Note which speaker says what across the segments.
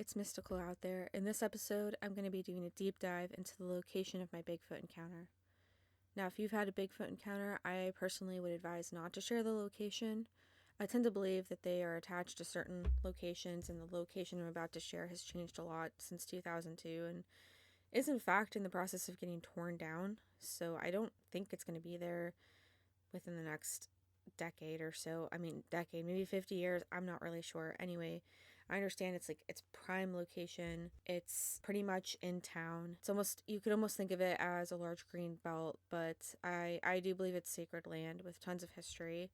Speaker 1: it's Mystical out there. In this episode, I'm going to be doing a deep dive into the location of my Bigfoot encounter. Now, if you've had a Bigfoot encounter, I personally would advise not to share the location. I tend to believe that they are attached to certain locations, and the location I'm about to share has changed a lot since 2002 and is in fact in the process of getting torn down. So I don't think it's going to be there within the next decade or so. Decade, maybe 50 years. I'm not really sure. Anyway, I understand it's prime location. It's pretty much in town. You could almost think of it as a large green belt, but I do believe it's sacred land with tons of history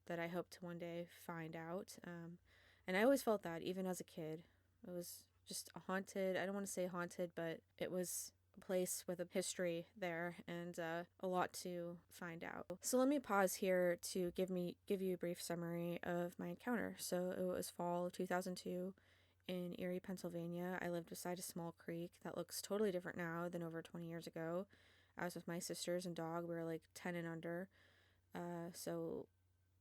Speaker 1: that I hope to one day find out. And I always felt that even as a kid. It was just I don't want to say haunted, but it was a place with a history there and a lot to find out. So let me pause here to give you a brief summary of my encounter. So it was fall of 2002 in Erie, Pennsylvania. I lived beside a small creek that looks totally different now than over 20 years ago. I was with my sisters and dog. We were like 10 and under. So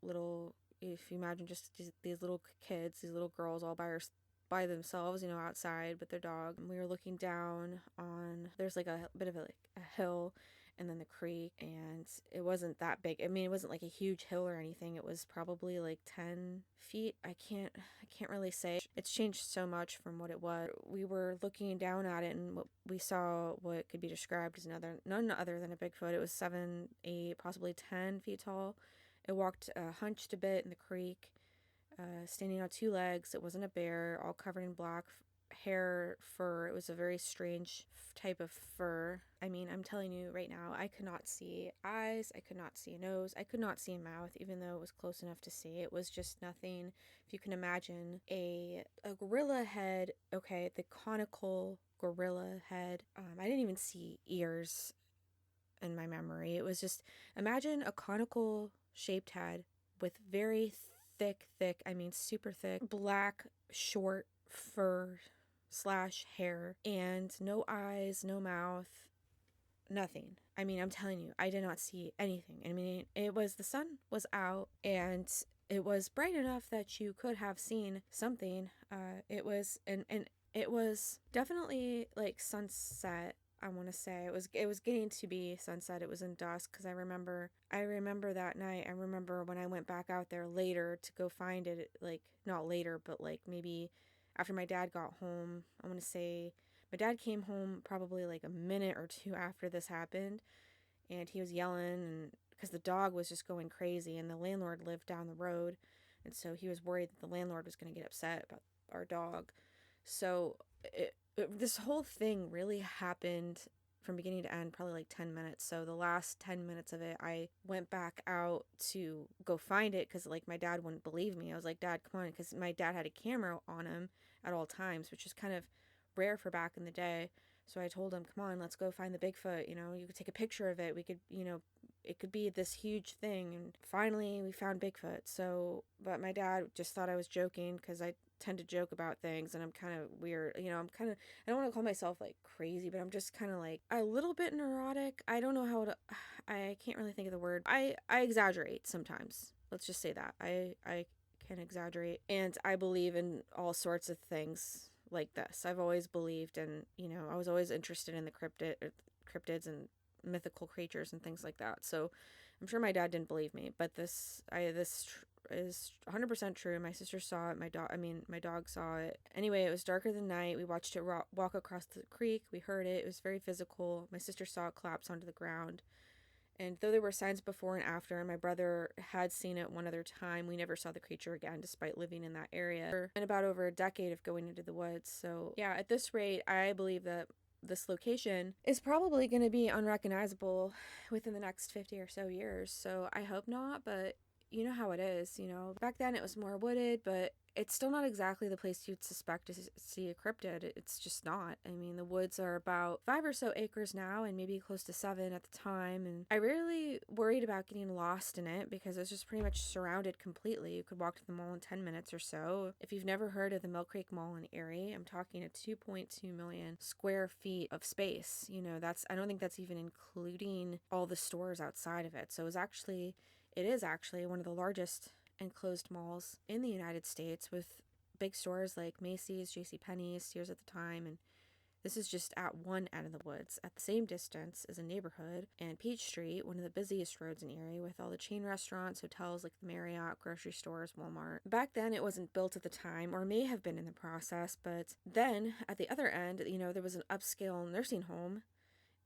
Speaker 1: little, if you imagine just these little kids, these little girls all by themselves, outside with their dog. And we were looking down there's like a bit of a hill and then the creek, and it wasn't that big. I mean, it wasn't like a huge hill or anything. It was probably like 10 feet. I can't really say. It's changed so much from what it was. We were looking down at it, and we saw what could be described as none other than a Bigfoot. It was 7, 8, possibly 10 feet tall. It walked hunched a bit in the creek, standing on two legs. It wasn't a bear, all covered in black hair, fur. It was a very strange type of fur. I mean, I'm telling you right now, I could not see eyes, I could not see a nose, I could not see a mouth, even though it was close enough to see. It was just nothing. If you can imagine a gorilla head, okay, the conical gorilla head. I didn't even see ears in my memory. It was just, imagine a conical shaped head with very thick, I mean super thick, black, short fur / hair, and no eyes, no mouth, nothing. I mean, I'm telling you, I did not see anything. I mean, the sun was out, and it was bright enough that you could have seen something. It was definitely like sunset. I want to say it was getting to be sunset. It was in dusk, because I remember that night. I remember when I went back out there later to go find it, like not later, but like maybe after my dad got home. I want to say my dad came home probably like a minute or two after this happened, and he was yelling, and because the dog was just going crazy, and the landlord lived down the road, and so he was worried that the landlord was going to get upset about our dog. So this whole thing really happened from beginning to end, probably like 10 minutes. So the last 10 minutes of it, I went back out to go find it, because like my dad wouldn't believe me. I was like, Dad, come on, because my dad had a camera on him at all times, which is kind of rare for back in the day. So I told him, come on, let's go find the Bigfoot. You could take a picture of it. We could, it could be this huge thing. And finally we found Bigfoot. So, but my dad just thought I was joking, because I tend to joke about things, and I'm kind of weird. I don't want to call myself like crazy, but I'm just kind of like a little bit neurotic. I don't know I can't really think of the word. I exaggerate sometimes. Let's just say that. I can exaggerate, and I believe in all sorts of things like this. I've always believed in, I was always interested in the cryptids and mythical creatures and things like that. So I'm sure my dad didn't believe me, but this is 100% true. My sister saw it. My dog saw it. Anyway, it was darker than night. We watched it walk across the creek. We heard it. It was very physical. My sister saw it collapse onto the ground. And though there were signs before and after, and my brother had seen it one other time, we never saw the creature again, despite living in that area. And about over a decade of going into the woods. So yeah, at this rate, I believe that this location is probably going to be unrecognizable within the next 50 or so years. So I hope not, but you know how it is, Back then it was more wooded, but it's still not exactly the place you'd suspect to see a cryptid. It's just not. I mean, the woods are about 5 or so acres now, and maybe close to 7 at the time. And I really worried about getting lost in it, because it's just pretty much surrounded completely. You could walk to the mall in 10 minutes or so. If you've never heard of the Mill Creek Mall in Erie, I'm talking a 2.2 million square feet of space. I don't think that's even including all the stores outside of it. So it is actually one of the largest enclosed malls in the United States, with big stores like Macy's, JCPenney's, Sears at the time, and this is just at one end of the woods. At the same distance is a neighborhood and Peach Street, one of the busiest roads in Erie, with all the chain restaurants, hotels like the Marriott, grocery stores, Walmart. Back then, it wasn't built at the time, or may have been in the process, but then at the other end, there was an upscale nursing home.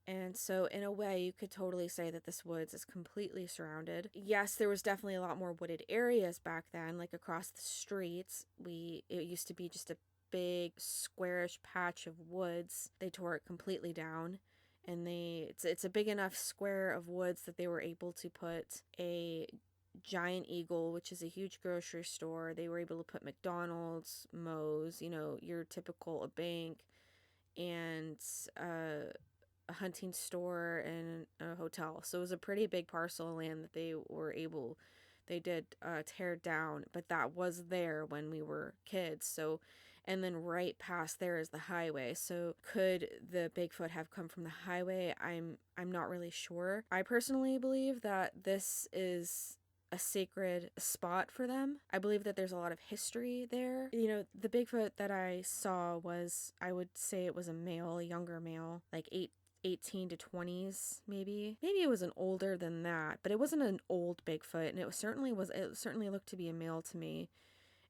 Speaker 1: And so, in a way, you could totally say that this woods is completely surrounded. Yes, there was definitely a lot more wooded areas back then, like across the streets. It used to be just a big squarish patch of woods. They tore it completely down, and it's a big enough square of woods that they were able to put a Giant Eagle, which is a huge grocery store. They were able to put McDonald's, Moe's, your typical a bank, and a hunting store and a hotel. So it was a pretty big parcel of land that they did tear down, but that was there when we were kids. So, and then right past there is the highway. So could the Bigfoot have come from the highway? I'm not really sure. I personally believe that this is a sacred spot for them. I believe that there's a lot of history there. The Bigfoot that I saw I would say it was a younger male, like 18 to 20s, maybe it was an older than that, but it wasn't an old Bigfoot, and it certainly looked to be a male to me.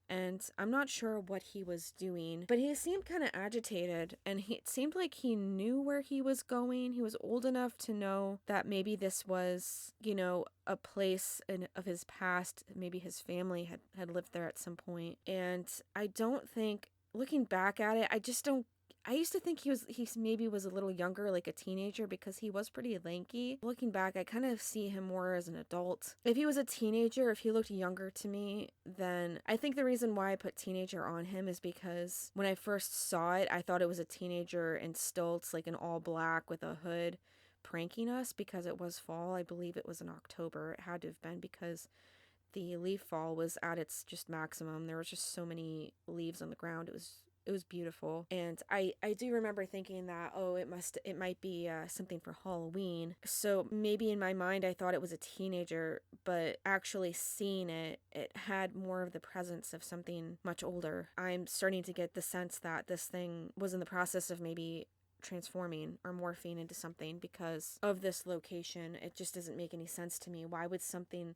Speaker 1: And I'm not sure what he was doing, but he seemed kind of agitated, and it seemed like he knew where he was going. He was old enough to know that maybe this was, a place of his past. Maybe his family had lived there at some point. And I don't think, looking back at it, I used to think he maybe was a little younger, like a teenager, because he was pretty lanky. Looking back, I kind of see him more as an adult. If he was a teenager, if he looked younger to me, then I think the reason why I put teenager on him is because when I first saw it, I thought it was a teenager in stilts, like in all black with a hood, pranking us because it was fall. I believe it was in October. It had to have been because the leaf fall was at its just maximum. There was just so many leaves on the ground. It was beautiful. And I do remember thinking that, it might be something for Halloween. So maybe in my mind I thought it was a teenager, but actually seeing it had more of the presence of something much older. I'm starting to get the sense that this thing was in the process of maybe transforming or morphing into something because of this location. It just doesn't make any sense to me. Why would something,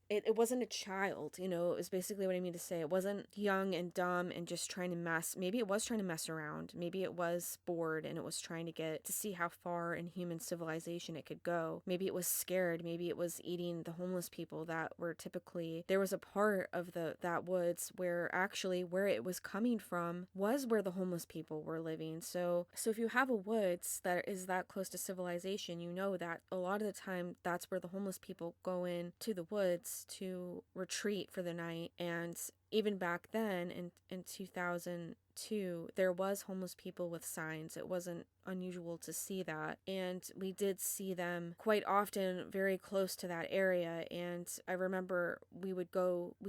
Speaker 1: it wasn't a child, is basically what I mean to say. It wasn't young and dumb and just trying to mess. Maybe it was trying to mess around. Maybe it was bored and it was trying to get to see how far in human civilization it could go. Maybe it was scared. Maybe it was eating the homeless people that were typically, there was a part of that woods where actually where it was coming from was where the homeless people were living. So if you have a woods that is that close to civilization, that a lot of the time that's where the homeless people go in to the woods to retreat for the night. And even back then in 2002, there was homeless people with signs. It wasn't unusual to see that. And we did see them quite often very close to that area. And I remember we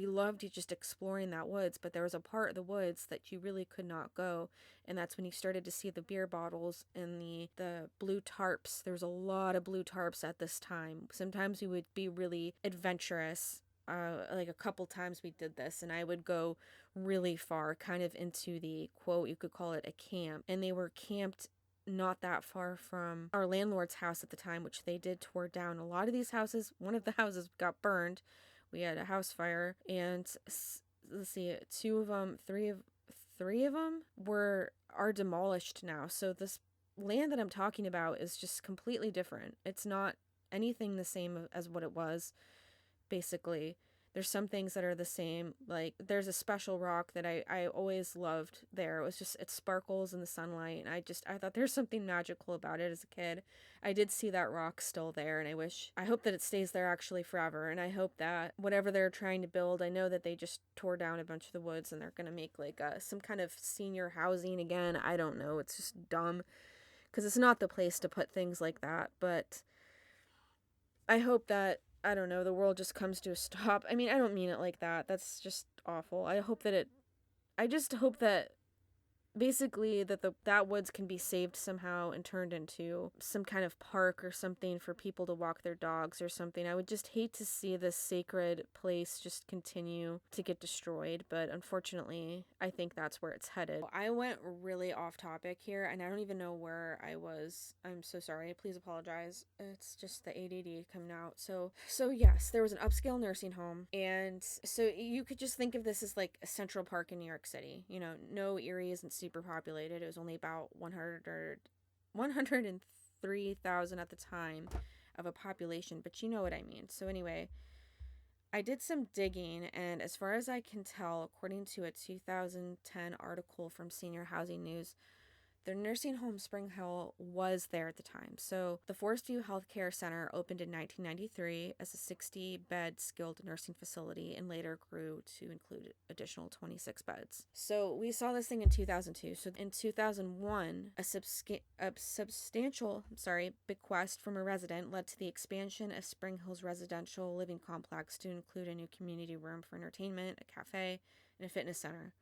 Speaker 1: loved just exploring that woods, but there was a part of the woods that you really could not go. And that's when you started to see the beer bottles and the blue tarps. There was a lot of blue tarps at this time. Sometimes we would be really adventurous. Like a couple times we did this, and I would go really far, kind of into the quote, you could call it a camp, and they were camped not that far from our landlord's house at the time, which they did tore down. A lot of these houses, one of the houses got burned. We had a house fire, and let's see, three of them are demolished now. So this land that I'm talking about is just completely different. It's not anything the same as what it was. Basically, there's some things that are the same. Like there's a special rock that I always loved there. It sparkles in the sunlight, and I thought there's something magical about it as a kid. I did see that rock still there, and I hope that it stays there actually forever. And I hope that whatever they're trying to build, I know that they just tore down a bunch of the woods and they're gonna make like some kind of senior housing again. I don't know. It's just dumb because it's not the place to put things like that. But I hope that, I don't know, the world just comes to a stop. I mean, I don't mean it like that. That's just awful. I just hope that basically that woods can be saved somehow and turned into some kind of park or something for people to walk their dogs or something. I would just hate to see this sacred place just continue to get destroyed, but unfortunately, I think that's where it's headed. I went really off topic here, and I don't even know where I was. I'm so sorry. Please apologize. It's just the ADD coming out. So yes, there was an upscale nursing home, and so you could just think of this as like a Central Park in New York City. You know, no, Erie isn't super populated. It was only about 103,000 at the time of a population, but you know what I mean. So anyway, I did some digging, and as far as I can tell, according to a 2010 article from Senior Housing News, the nursing home Spring Hill was there at the time. So the Forest View Healthcare Center opened in 1993 as a 60-bed skilled nursing facility and later grew to include additional 26 beds. So we saw this thing in 2002. So in 2001, a substantial bequest from a resident led to the expansion of Spring Hill's residential living complex to include a new community room for entertainment, a cafe, and a fitness center.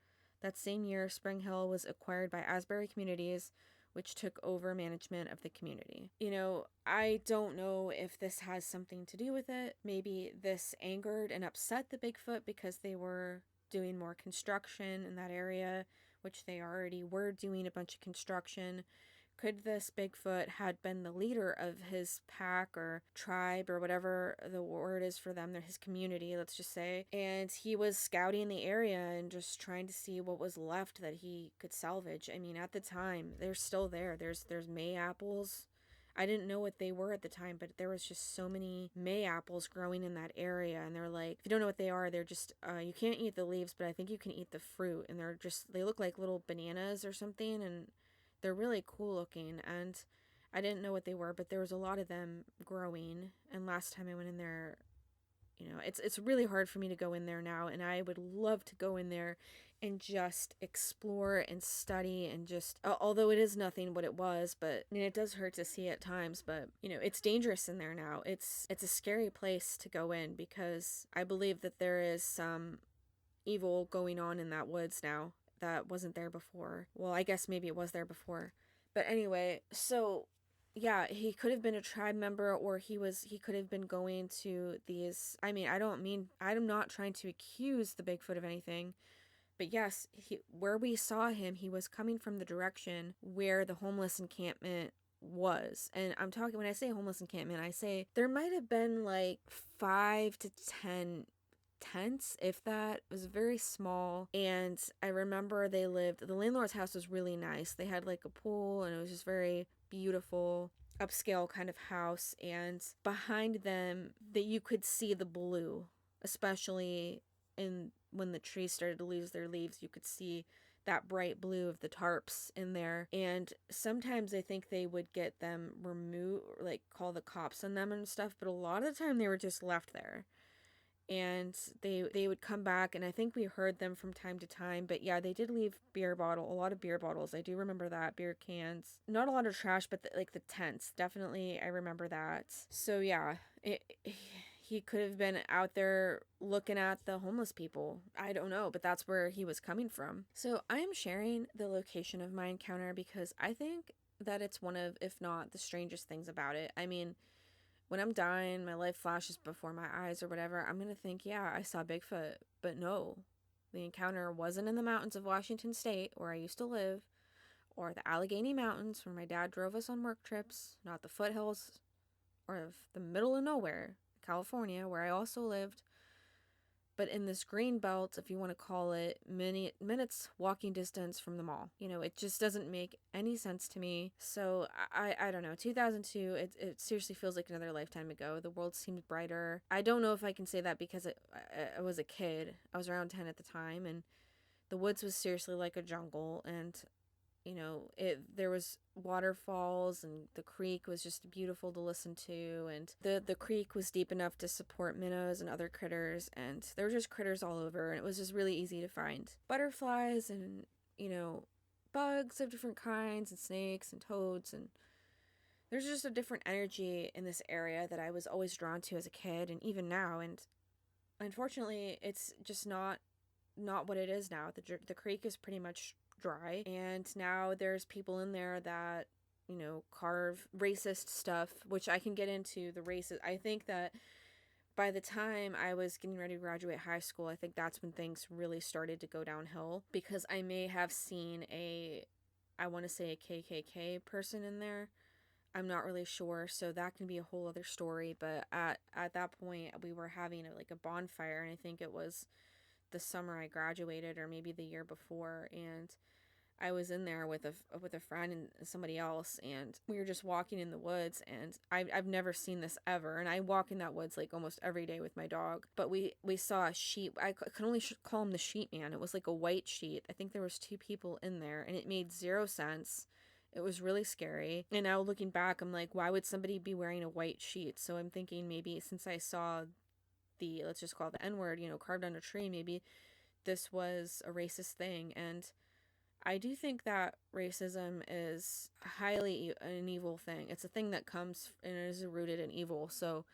Speaker 1: That same year, Spring Hill was acquired by Asbury Communities, which took over management of the community. You know, I don't know if this has something to do with it. Maybe this angered and upset the Bigfoot because they were doing more construction in that area, which they already were doing a bunch of construction. Could this Bigfoot had been the leader of his pack or tribe or whatever the word is for them, his community, let's just say, and he was scouting the area and just trying to see what was left that he could salvage. I mean, at the time, they're still there. There's May apples. I didn't know what they were at the time, but there was just so many May apples growing in that area, and they're like, if you don't know what they are, they're just, you can't eat the leaves, but I think you can eat the fruit, and they look like little bananas or something, and they're really cool looking, and I didn't know what they were, but there was a lot of them growing, and last time I went in there, you know, it's really hard for me to go in there now, and I would love to go in there and just explore and study and just, although it is nothing what it was, but I mean, it does hurt to see at times, but, you know, it's dangerous in there now. It's a scary place to go in because I believe that there is some evil going on in that woods now that wasn't there before. Well, I guess maybe it was there before. But anyway, so yeah, he could have been a tribe member, or he could have been going to these, I mean, I'm not trying to accuse the Bigfoot of anything, but yes, where we saw him, he was coming from the direction where the homeless encampment was. And I'm talking, when I say homeless encampment, I say there might have been like 5 to 10 tents, if that. It was very small, and I remember the landlord's house was really nice. They had like a pool, and it was just very beautiful, upscale kind of house, and behind them that you could see the blue, especially when the trees started to lose their leaves, you could see that bright blue of the tarps in there. And sometimes I think they would get them removed, like call the cops on them and stuff, but a lot of the time they were just left there. And they would come back, and I think we heard them from time to time, but yeah, they did leave a lot of beer bottles. I do remember that. Beer cans, not a lot of trash, but like the tents, definitely, I remember that. So yeah, he could have been out there looking at the homeless people. I don't know, but that's where he was coming from. So I am sharing the location of my encounter because I think that it's one of, if not the strangest things about it. I mean, when I'm dying, my life flashes before my eyes or whatever, I'm going to think, yeah, I saw Bigfoot. But no, the encounter wasn't in the mountains of Washington State, where I used to live, or the Allegheny Mountains, where my dad drove us on work trips, not the foothills, or the middle of nowhere, California, where I also lived, but in this green belt, if you want to call it, minutes walking distance from the mall. You know, it just doesn't make any sense to me. So I don't know. 2002, it seriously feels like another lifetime ago. The world seemed brighter. I don't know if I can say that because I was a kid. I was around 10 at the time, and the woods was seriously like a jungle, and you know, there was waterfalls, and the creek was just beautiful to listen to, and the creek was deep enough to support minnows and other critters, and there were just critters all over, and it was just really easy to find butterflies and, you know, bugs of different kinds, and snakes and toads, and there's just a different energy in this area that I was always drawn to as a kid, and even now, and unfortunately it's just not what it is now. The creek is pretty much dry. And now there's people in there that, carve racist stuff, which I can get into the racist. I think that by the time I was getting ready to graduate high school, I think that's when things really started to go downhill, because I may have seen I want to say a KKK person in there. I'm not really sure, so that can be a whole other story. But at that point, we were having a bonfire, and I think it was the summer I graduated, or maybe the year before, and I was in there with a friend and somebody else, and we were just walking in the woods, and I've never seen this ever, and I walk in that woods almost every day with my dog, but we saw a sheep. I could only call him the sheep man. It was a white sheep. I think there was 2 people in there, and it made 0 sense. It was really scary. And now looking back, I'm like, why would somebody be wearing a white sheet? So I'm thinking maybe since I saw let's just call it the N-word, carved on a tree, maybe this was a racist thing. And I do think that racism is highly an evil thing. It's a thing that comes and is rooted in evil. So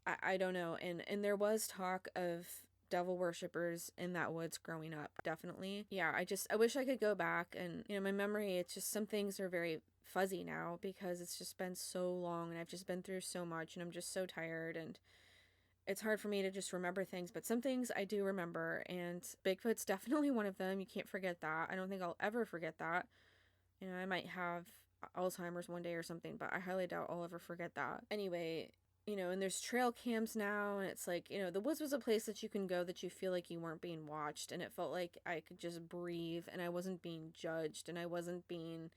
Speaker 1: I don't know. And there was talk of devil worshippers in that woods growing up. Definitely. Yeah, I wish I could go back, and my memory, it's just some things are very fuzzy now because it's just been so long, and I've just been through so much, and I'm just so tired, and it's hard for me to just remember things, but some things I do remember, and Bigfoot's definitely one of them. You can't forget that. I don't think I'll ever forget that. I might have Alzheimer's one day or something, but I highly doubt I'll ever forget that. Anyway, and there's trail cams now, and it's the woods was a place that you can go that you feel like you weren't being watched, and it felt like I could just breathe, and I wasn't being judged, and I wasn't being,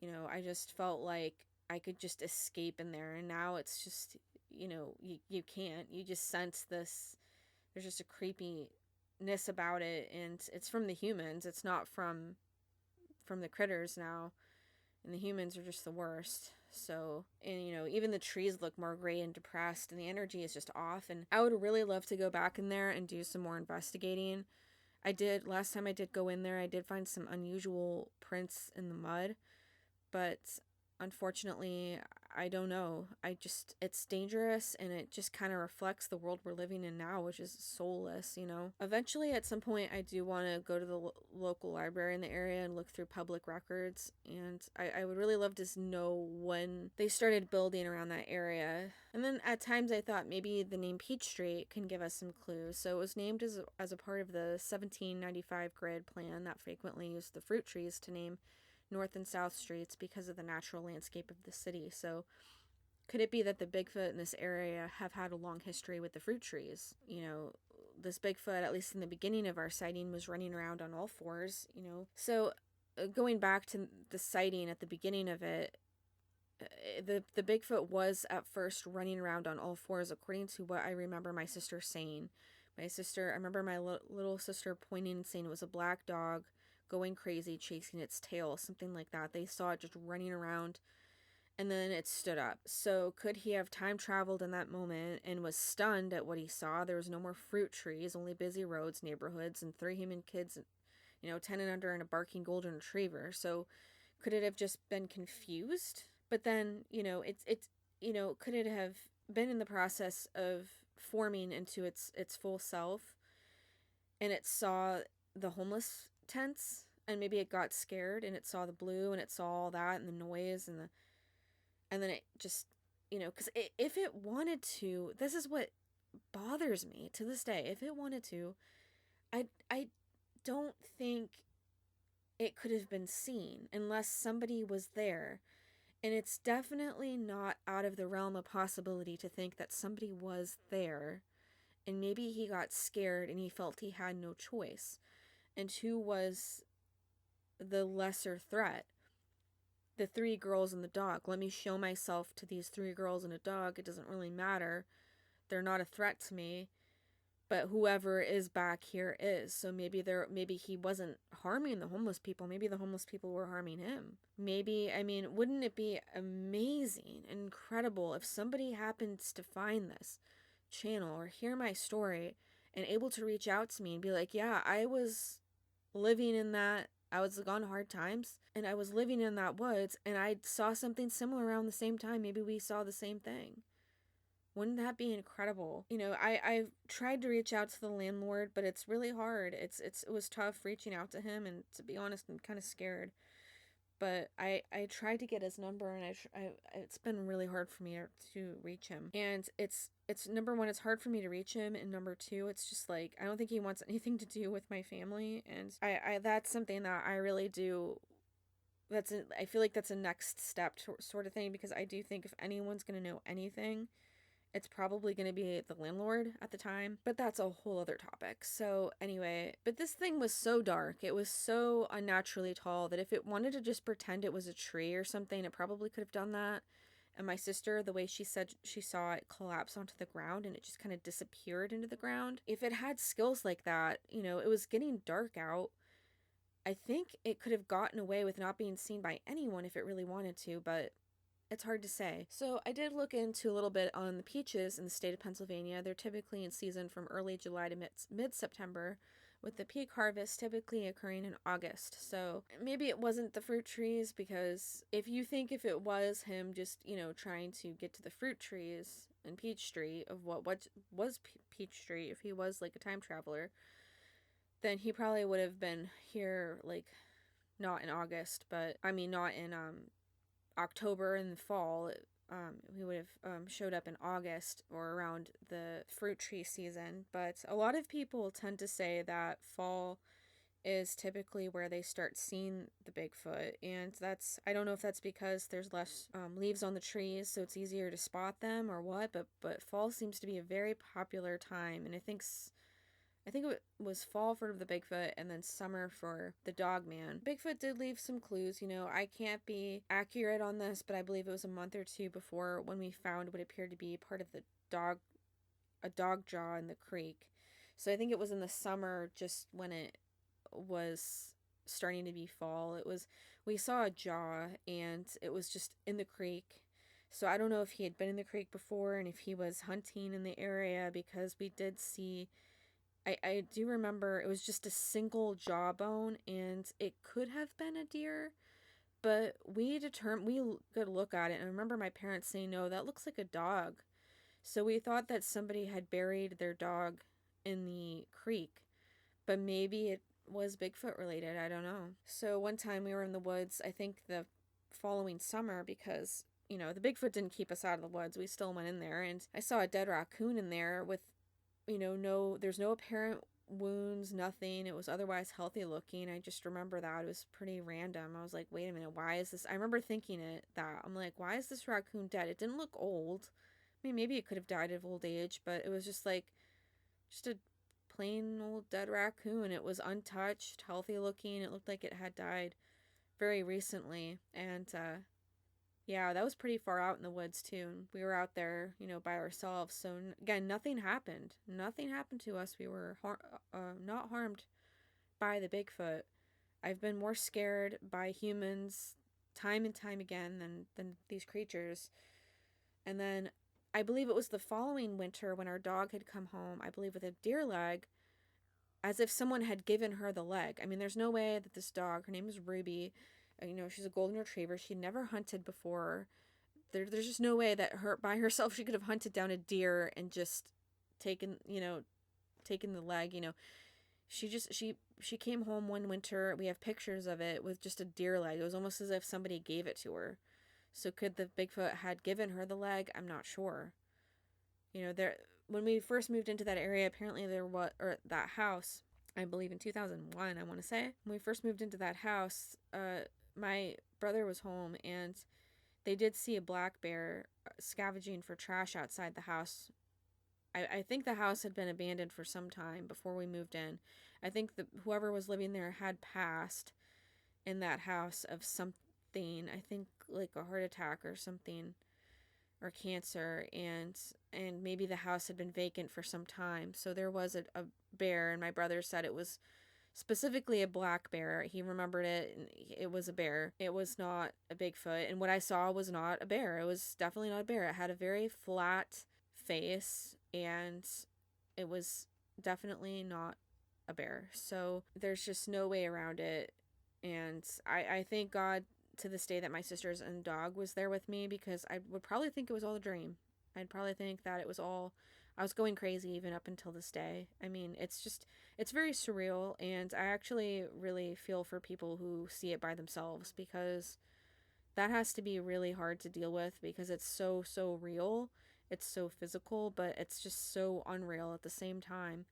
Speaker 1: I just felt like I could just escape in there, and now it's just, you can't. You just sense this, there's just a creepiness about it, and it's from the humans. It's not from the critters now, and the humans are just the worst. So, and even the trees look more gray and depressed, and the energy is just off, and I would really love to go back in there and do some more investigating. Last time I did go in there, I did find some unusual prints in the mud, but unfortunately, I don't know. It's dangerous, and it just kind of reflects the world we're living in now, which is soulless, Eventually, at some point, I do want to go to the local library in the area and look through public records, and I would really love to know when they started building around that area. And then at times, I thought maybe the name Peachtree can give us some clues. So it was named as a part of the 1795 grid plan that frequently used the fruit trees to name North and South streets because of the natural landscape of the city. So could it be that the Bigfoot in this area have had a long history with the fruit trees? This Bigfoot, at least in the beginning of our sighting, was running around on all fours, So going back to the sighting at the beginning of it, the Bigfoot was at first running around on all fours, according to what I remember my sister saying. I remember my little sister pointing and saying it was a black dog going crazy, chasing its tail, something like that. They saw it just running around, and then it stood up. So could he have time traveled in that moment and was stunned at what he saw? There was no more fruit trees, only busy roads, neighborhoods, and 3 human kids, 10 and under, and a barking golden retriever. So could it have just been confused? But then, could it have been in the process of forming into its full self, and it saw the homeless tents, and maybe it got scared, and it saw the blue, and it saw all that, and the noise, and then it just, because if it wanted to, this is what bothers me to this day. If it wanted to, I don't think it could have been seen unless somebody was there. And it's definitely not out of the realm of possibility to think that somebody was there, and maybe he got scared and he felt he had no choice. And who was the lesser threat? The 3 girls and the dog. Let me show myself to these 3 girls and a dog. It doesn't really matter. They're not a threat to me. But whoever is back here is. So maybe he wasn't harming the homeless people. Maybe the homeless people were harming him. Wouldn't it be amazing, incredible if somebody happens to find this channel or hear my story and able to reach out to me and be like, yeah, I was living in that. I was on hard times, and I was living in that woods, and I saw something similar around the same time. Maybe we saw the same thing. Wouldn't that be incredible? I've tried to reach out to the landlord, but it's really hard. It was tough reaching out to him, and to be honest, I'm kind of scared. But I tried to get his number, and it's been really hard for me to reach him. And it's number one, it's hard for me to reach him, and number two, it's just like I don't think he wants anything to do with my family, and I that's something that I really do. I feel like that's a next step sort of thing, because I do think if anyone's gonna know anything, it's probably going to be the landlord at the time, but that's a whole other topic. So, anyway, but this thing was so dark. It was so unnaturally tall that if it wanted to just pretend it was a tree or something, it probably could have done that. And my sister, the way she said she saw it collapse onto the ground and it just kind of disappeared into the ground. If it had skills like that, it was getting dark out. I think it could have gotten away with not being seen by anyone if it really wanted to, but it's hard to say. So I did look into a little bit on the peaches in the state of Pennsylvania. They're typically in season from early July to mid-September, with the peak harvest typically occurring in August. So maybe it wasn't the fruit trees, because if it was him just, trying to get to the fruit trees in Peach Street of what was Peach Street, if he was like a time traveler, then he probably would have been here, like, not in August, but I mean not in October in the fall. We would have showed up in August or around the fruit tree season. But a lot of people tend to say that fall is typically where they start seeing the Bigfoot. And I don't know if that's because there's less leaves on the trees, so it's easier to spot them or what, but fall seems to be a very popular time. And I think it was fall for the Bigfoot and then summer for the Dogman. Bigfoot did leave some clues. I can't be accurate on this, but I believe it was a month or two before when we found what appeared to be part of a dog jaw in the creek. So I think it was in the summer, just when it was starting to be fall. We saw a jaw and it was just in the creek. So I don't know if he had been in the creek before and if he was hunting in the area, because we did see, I do remember it was just a single jawbone, and it could have been a deer, but we could look at it, and I remember my parents saying, no, that looks like a dog. So we thought that somebody had buried their dog in the creek, but maybe it was Bigfoot related, I don't know. So one time we were in the woods, I think the following summer, because, the Bigfoot didn't keep us out of the woods, we still went in there, and I saw a dead raccoon in there with there's no apparent wounds, nothing. It was otherwise healthy looking. I just remember that. It was pretty random. I was like, wait a minute, why is this? I remember thinking I'm like, why is this raccoon dead? It didn't look old. I mean, maybe it could have died of old age, but it was just a plain old dead raccoon. It was untouched, healthy looking. It looked like it had died very recently. And, yeah, that was pretty far out in the woods, too. And we were out there, by ourselves. So, again, nothing happened. Nothing happened to us. We were not harmed by the Bigfoot. I've been more scared by humans time and time again than these creatures. And then I believe it was the following winter when our dog had come home, I believe with a deer leg, as if someone had given her the leg. I mean, there's no way that this dog, her name is Ruby, she's a golden retriever. She'd never hunted before. There's just no way that by herself she could have hunted down a deer and just taken the leg. She came home one winter. We have pictures of it with just a deer leg. It was almost as if somebody gave it to her. So could the Bigfoot had given her the leg? I'm not sure. When we first moved into that area, apparently that house, I believe in 2001, I want to say. When we first moved into that house, my brother was home, and they did see a black bear scavenging for trash outside the house. I think the house had been abandoned for some time before we moved in. I think whoever was living there had passed in that house of something, I think like a heart attack or something, or cancer, and maybe the house had been vacant for some time. So there was a bear, and my brother said it was specifically a black bear. He remembered it, and it was a bear. It was not a Bigfoot, and what I saw was not a bear. It was definitely not a bear. It had a very flat face, and it was definitely not a bear. So there's just no way around it, and I thank God to this day that my sisters and dog was there with me, because I would probably think it was all a dream. I'd probably think that it was all, I was going crazy even up until this day. I mean, it's very surreal, and I actually really feel for people who see it by themselves, because that has to be really hard to deal with, because it's so, so real. It's so physical, but it's just so unreal at the same time.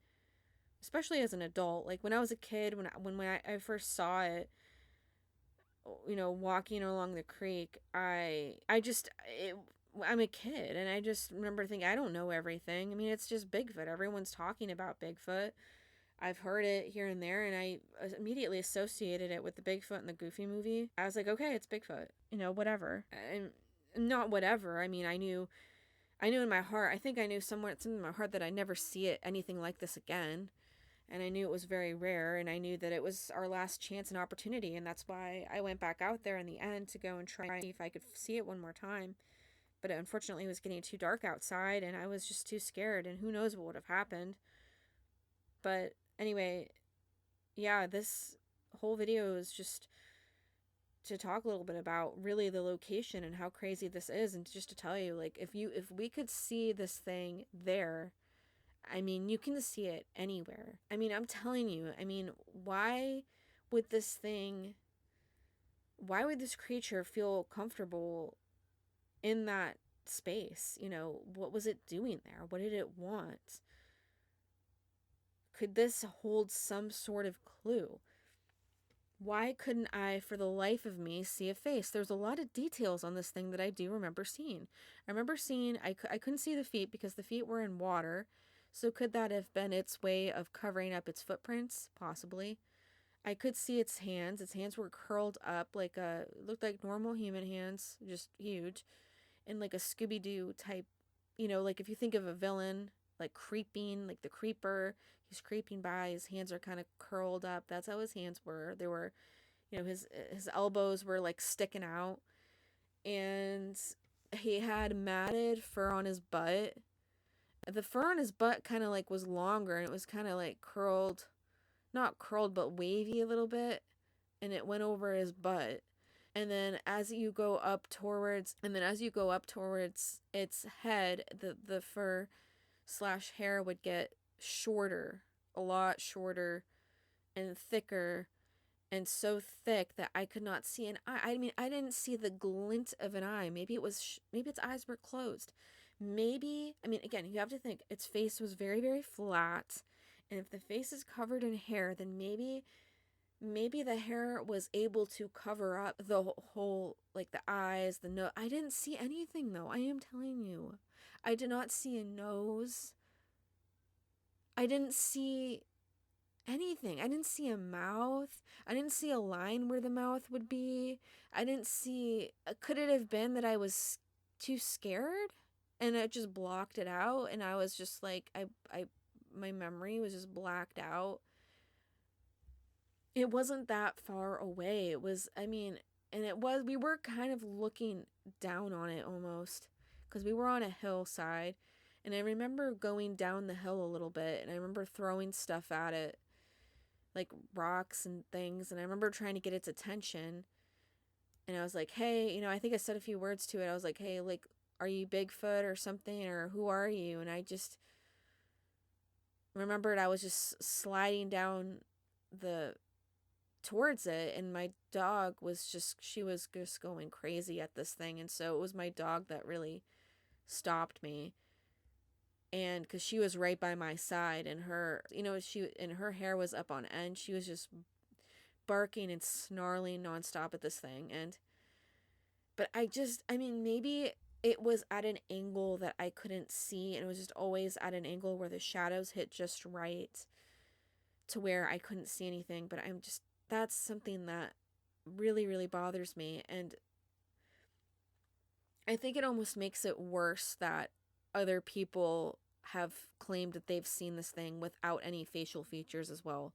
Speaker 1: Especially as an adult. Like when I was a kid, when I first saw it, walking along the creek, I'm a kid, and I just remember thinking, I don't know everything. I mean, it's just Bigfoot. Everyone's talking about Bigfoot. I've heard it here and there, and I immediately associated it with the Bigfoot in the Goofy movie. I was like, okay, it's Bigfoot. Whatever. And not whatever. I mean, I knew in my heart, I think I knew somewhere, something in my heart, that I'd never see it anything like this again. And I knew it was very rare, and I knew that it was our last chance and opportunity, and that's why I went back out there in the end to go and try and see if I could see it one more time. But unfortunately, it was getting too dark outside, and I was just too scared, and who knows what would have happened. But anyway, yeah, this whole video is just to talk a little bit about really the location and how crazy this is, and just to tell you, like, if we could see this thing there, I mean, you can see it anywhere. I mean, I'm telling you, I mean, would this thing, why would this creature feel comfortable in that space? What was it doing there? What did it want? Could this hold some sort of clue? Why couldn't I, for the life of me, see a face? There's a lot of details on this thing that I do remember seeing. I remember seeing, I couldn't see the feet because the feet were in water. So could that have been its way of covering up its footprints? Possibly. I could see its hands. Its hands were curled up looked like normal human hands, just huge, and like a Scooby-Doo type, like if you think of a villain, like creeping, like the creeper, he's creeping by, his hands are kind of curled up. That's how his hands were. They were, his elbows were like sticking out, and he had matted fur on his butt. The fur on his butt kind of like was longer, and it was kind of like curled, not curled, but wavy a little bit, and it went over his butt. And then as you go up towards its head, the fur slash hair would get shorter, a lot shorter and thicker, and so thick that I could not see an eye. I mean, I didn't see the glint of an eye. Maybe maybe its eyes were closed. Maybe, I mean, again, you have to think its face was very, very flat. And if the face is covered in hair, then maybe the hair was able to cover up the whole, like the eyes, the nose. I didn't see anything, though. I am telling you. I did not see a nose. I didn't see anything. I didn't see a mouth. I didn't see a line where the mouth would be. I didn't see. Could it have been that I was too scared and it just blocked it out, and I was just like, my memory was just blacked out? It wasn't that far away. It was, I mean, and we were kind of looking down on it almost, because we were on a hillside, and I remember going down the hill a little bit, and I remember throwing stuff at it, like rocks and things, and I remember trying to get its attention, and I was like, hey, I think I said a few words to it. I was like, hey, like, are you Bigfoot or something, or who are you? And I just remembered I was just sliding down towards it, and my dog she was just going crazy at this thing, and so it was my dog that really stopped me. And because she was right by my side, and her hair was up on end, she was just barking and snarling nonstop at this thing. But I mean, maybe it was at an angle that I couldn't see, and it was just always at an angle where the shadows hit just right to where I couldn't see anything. But that's something that really, really bothers me. And I think it almost makes it worse that other people have claimed that they've seen this thing without any facial features as well.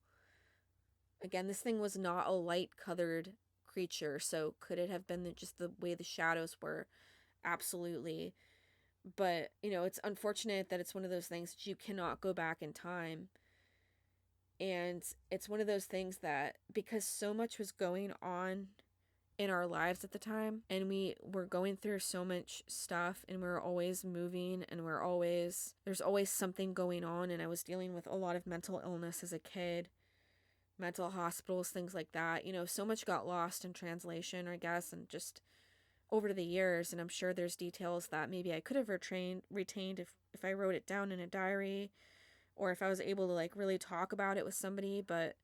Speaker 1: Again, this thing was not a light-colored creature, so could it have been just the way the shadows were? Absolutely. But, it's unfortunate that it's one of those things that you cannot go back in time. And it's one of those things that, because so much was going on in our lives at the time, and we were going through so much stuff, and we were always moving, and there's always something going on. And I was dealing with a lot of mental illness as a kid, mental hospitals, things like that. So much got lost in translation, I guess, and just over the years. And I'm sure there's details that maybe I could have retained if I wrote it down in a diary, or if I was able to like really talk about it with somebody. But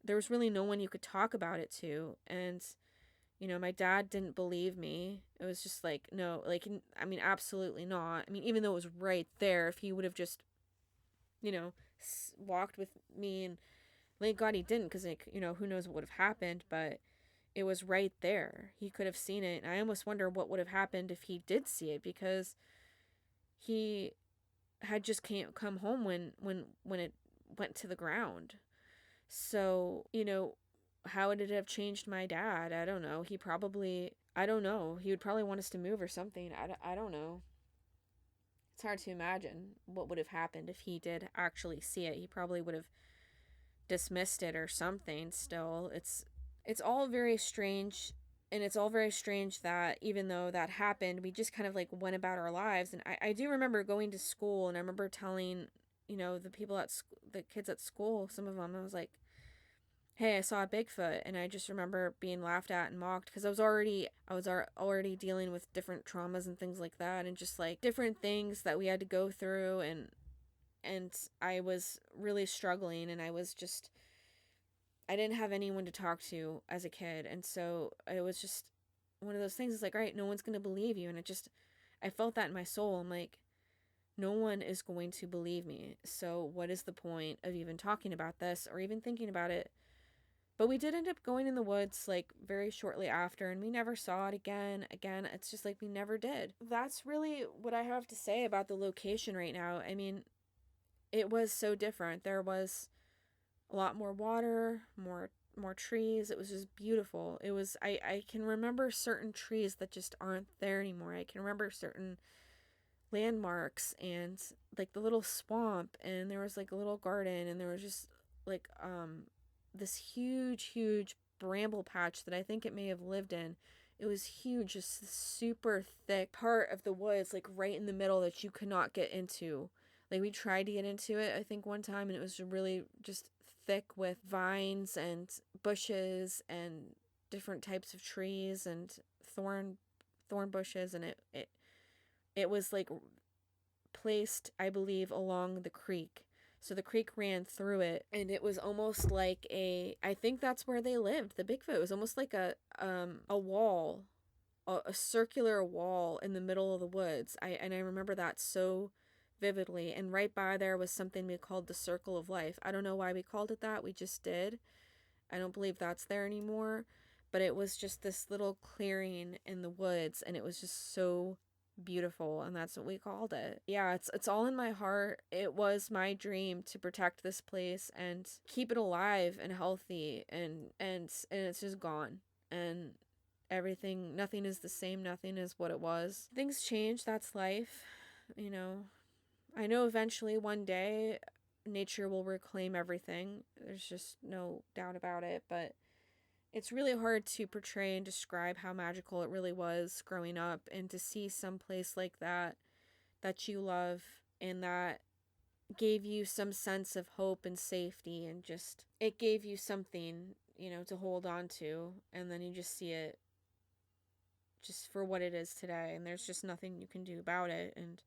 Speaker 1: there was really no one you could talk about it to. And my dad didn't believe me. It was just like, no, like, I mean, absolutely not. I mean, even though it was right there, if he would have just, walked with me, and thank God he didn't, because, like, who knows what would have happened, but it was right there. He could have seen it. And I almost wonder what would have happened if he did see it, because he had just come home when it went to the ground. So, how would it have changed my dad? I don't know. I don't know. He would probably want us to move or something. I don't know. It's hard to imagine what would have happened if he did actually see it. He probably would have dismissed it or something. Still, it's all very strange. And it's all very strange that even though that happened, we just kind of like went about our lives. And I do remember going to school, and I remember telling, the people the kids at school, some of them, I was like, hey, I saw a Bigfoot. And I just remember being laughed at and mocked, because I was already dealing with different traumas and things like that, and just like different things that we had to go through. And I was really struggling, and I didn't have anyone to talk to as a kid. And so it was just one of those things. It's like, all right, no one's going to believe you. And I felt that in my soul. I'm like, no one is going to believe me. So what is the point of even talking about this or even thinking about it? But we did end up going in the woods like very shortly after, and we never saw it again. Again, it's just like we never did. That's really what I have to say about the location right now. I mean, it was so different. There was a lot more water, more trees. It was just beautiful. I can remember certain trees that just aren't there anymore. I can remember certain landmarks, and like the little swamp, and there was like a little garden, and there was just like this huge bramble patch that I think it may have lived in. It was huge, just this super thick part of the woods, like right in the middle, that you could not get into. Like we tried to get into it, I think, one time, and it was really just thick with vines and bushes and different types of trees and thorn bushes. And it was like placed, I believe, along the creek. So the creek ran through it, and it was almost like I think that's where they lived. The Bigfoot, it was almost like a wall, a circular wall in the middle of the woods. I remember that so vividly. And right by there was something we called the Circle of Life. I don't know why we called it that. We just did. I don't believe that's there anymore. But it was just this little clearing in the woods, and it was just so beautiful, and that's what we called it. Yeah, it's all in my heart. It was my dream to protect this place and keep it alive and healthy, and it's just gone. And nothing is the same. Nothing is what it was. Things change. That's life. I know eventually one day nature will reclaim everything. There's just no doubt about it. But it's really hard to portray and describe how magical it really was growing up, and to see some place like that you love, and that gave you some sense of hope and safety, and just it gave you something, to hold on to. And then you just see it just for what it is today, and there's just nothing you can do about it. And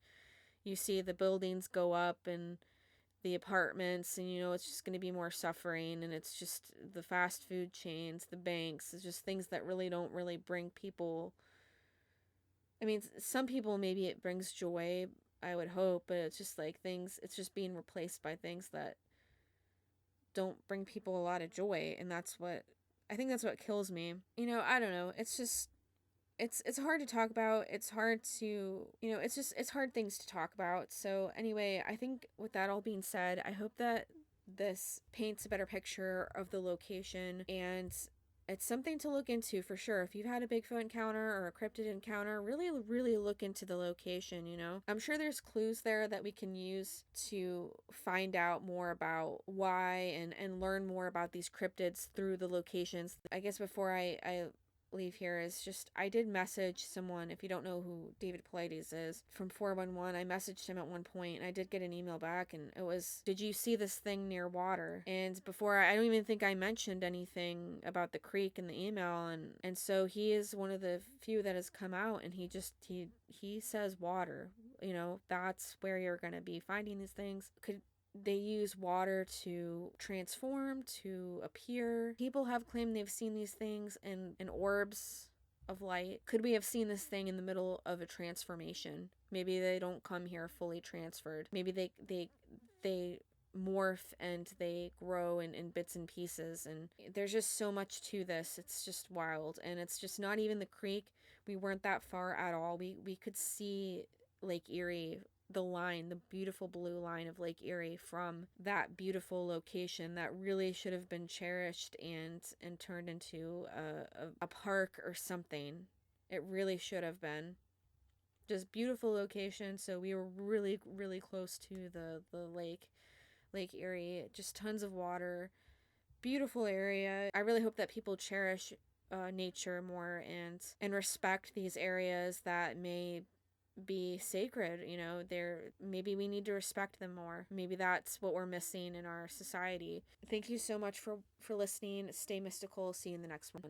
Speaker 1: you see the buildings go up, and the apartments, and it's just going to be more suffering. And it's just the fast food chains, the banks. It's just things that really don't really bring people, I mean, some people maybe it brings joy, I would hope, but it's just like it's just being replaced by things that don't bring people a lot of joy. And that's what kills me. I don't know. It's just it's hard to talk about. It's hard to, it's hard things to talk about. So anyway, I think with that all being said, I hope that this paints a better picture of the location, and it's something to look into for sure. If you've had a Bigfoot encounter or a cryptid encounter, really look into the location. I'm sure there's clues there that we can use to find out more about why, and learn more about these cryptids through the locations. I guess before I leave here is just I did message someone. If you don't know who David Pilates is, from 411, I messaged him at one point and I did get an email back, and it was, did you see this thing near water? And before, I don't even think I mentioned anything about the creek in the email, and so he is one of the few that has come out, and he says water. You know, that's where you're going to be finding these things. They use water to transform, to appear. People have claimed they've seen these things in orbs of light. Could we have seen this thing in the middle of a transformation? Maybe they don't come here fully transferred. Maybe they morph and they grow in bits and pieces, and there's just so much to this. It's just wild, and it's just not even the creek. We weren't that far at all. We could see Lake Erie, the beautiful blue line of Lake Erie from that beautiful location that really should have been cherished and turned into a park or something. It really should have been. Just beautiful location. So we were really, really close to the Lake Erie. Just tons of water. Beautiful area. I really hope that people cherish nature more and respect these areas that may be sacred. You know, maybe we need to respect them more. Maybe that's what we're missing in our society. Thank you so much for listening. Stay mystical. See you in the next one.